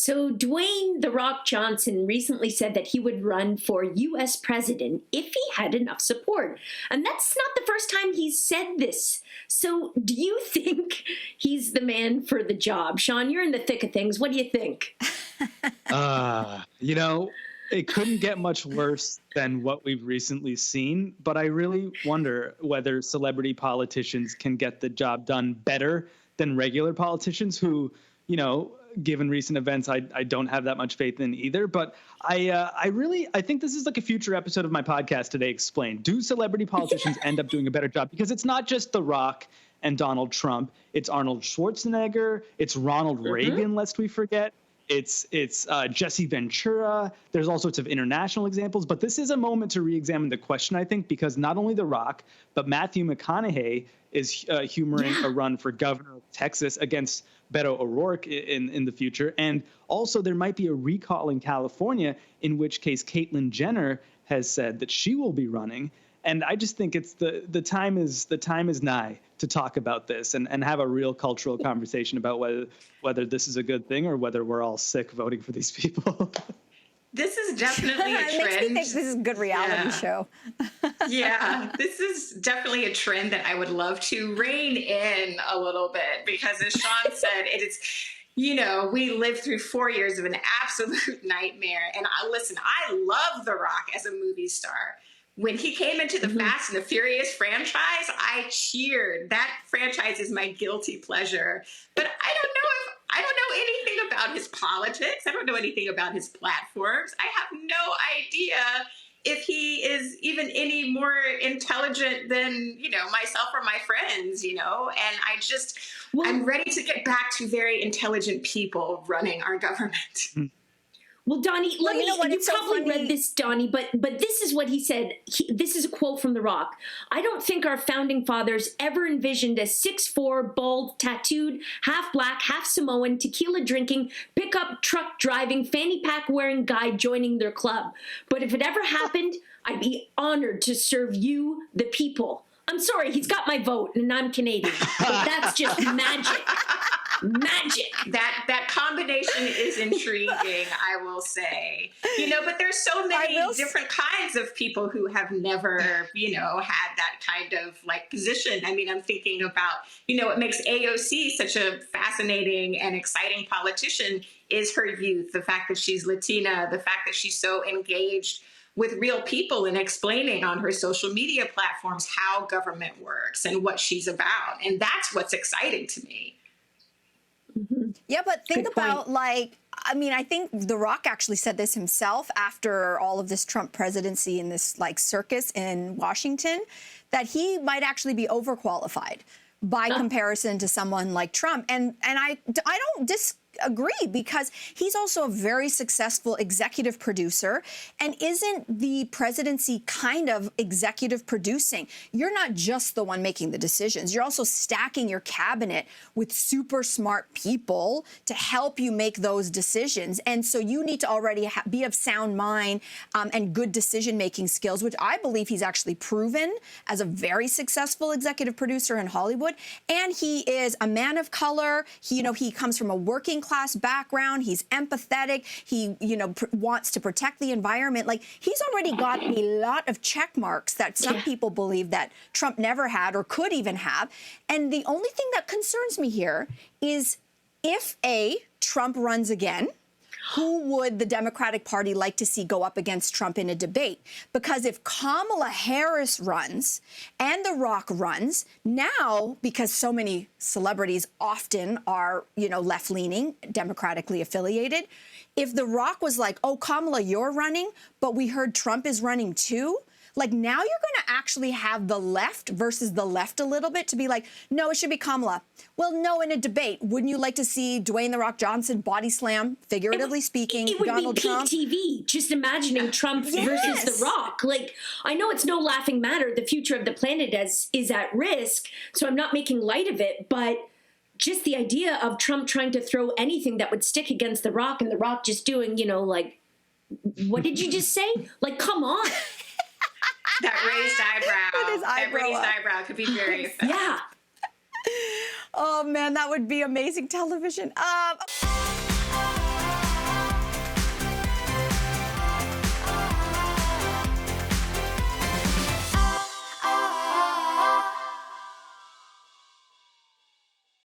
So Dwayne "The Rock" Johnson recently said that he would run for U.S. president if he had enough support. And that's not the first time he's said this. So do you think he's the man for the job? Sean, you're in the thick of things. What do you think? You know, it couldn't get much worse than what we've recently seen. But I really wonder whether celebrity politicians can get the job done better than regular politicians who, you know, given recent events, I don't have that much faith in either. But I think this is like a future episode of my podcast today, Explained. Do celebrity politicians end up doing a better job? Because it's not just The Rock and Donald Trump. It's Arnold Schwarzenegger. It's Ronald Reagan, lest we forget. It's Jesse Ventura. There's all sorts of international examples. But this is a moment to re-examine the question, I think, because not only The Rock, but Matthew McConaughey is humoring a run for governor of Texas against Beto O'Rourke in the future. And also there might be a recall in California, in which case Caitlyn Jenner has said that she will be running. And I just think it's the time is nigh to talk about this and have a real cultural conversation about whether this is a good thing or whether we're all sick voting for these people. This is definitely a trend. It makes me think this is a good reality show. Yeah, this is definitely a trend that I would love to rein in a little bit because, as Sean said, it is, you know, we lived through 4 years of an absolute nightmare. And I love The Rock as a movie star. When he came into the Fast and the Furious franchise, I cheered. That franchise is my guilty pleasure. But I don't know anything about his politics. I don't know anything about his platforms. I have no idea if he is even any more intelligent than, you know, myself or my friends, you know, and I'm ready to get back to very intelligent people running our government. Well, Donnie, you probably read this, Donnie, but this is what he said. This is a quote from The Rock. "I don't think our founding fathers ever envisioned a 6'4", bald, tattooed, half black, half Samoan, tequila drinking, pickup truck driving, fanny pack wearing guy joining their club. But if it ever happened, I'd be honored to serve you, the people." I'm sorry, he's got my vote, and I'm Canadian, but that's just magic. Magic. That combination is intriguing, I will say. You know, but there's so many different kinds of people who have never, you know, had that kind of like position. I mean, I'm thinking about, you know, what makes AOC such a fascinating and exciting politician is her youth, the fact that she's Latina, the fact that she's so engaged with real people and explaining on her social media platforms how government works and what she's about. And that's what's exciting to me. Yeah, but think about I think The Rock actually said this himself after all of this Trump presidency and this like circus in Washington, that he might actually be overqualified by comparison to someone like Trump. And I don't disagree because he's also a very successful executive producer. And isn't the presidency kind of executive producing? You're not just the one making the decisions. You're also stacking your cabinet with super smart people to help you make those decisions. And so you need to already be of sound mind and good decision-making skills, which I believe he's actually proven as a very successful executive producer in Hollywood. And he is a man of color. He comes from a working class background. He's empathetic. He, wants to protect the environment. Like, he's already got a lot of check marks that some people believe that Trump never had or could even have. And the only thing that concerns me here is if Trump runs again, who would the Democratic Party like to see go up against Trump in a debate? Because if Kamala Harris runs and The Rock runs, now, because so many celebrities often are, left-leaning, democratically affiliated, if The Rock was like, oh, Kamala, you're running, but we heard Trump is running too, like, now you're going to actually have the left versus the left a little bit to be like, no, it should be Kamala. Well, no, in a debate, wouldn't you like to see Dwayne "The Rock" Johnson body slam, figuratively speaking, Donald Trump? It would be peak TV, just imagining Trump versus The Rock. Like, I know it's no laughing matter. The future of the planet is at risk, so I'm not making light of it, but just the idea of Trump trying to throw anything that would stick against The Rock and The Rock just doing, like, what did you just say? Like, come on. That raised eyebrow. That raised eyebrow could be very effective. Yeah. Oh, man, that would be amazing television.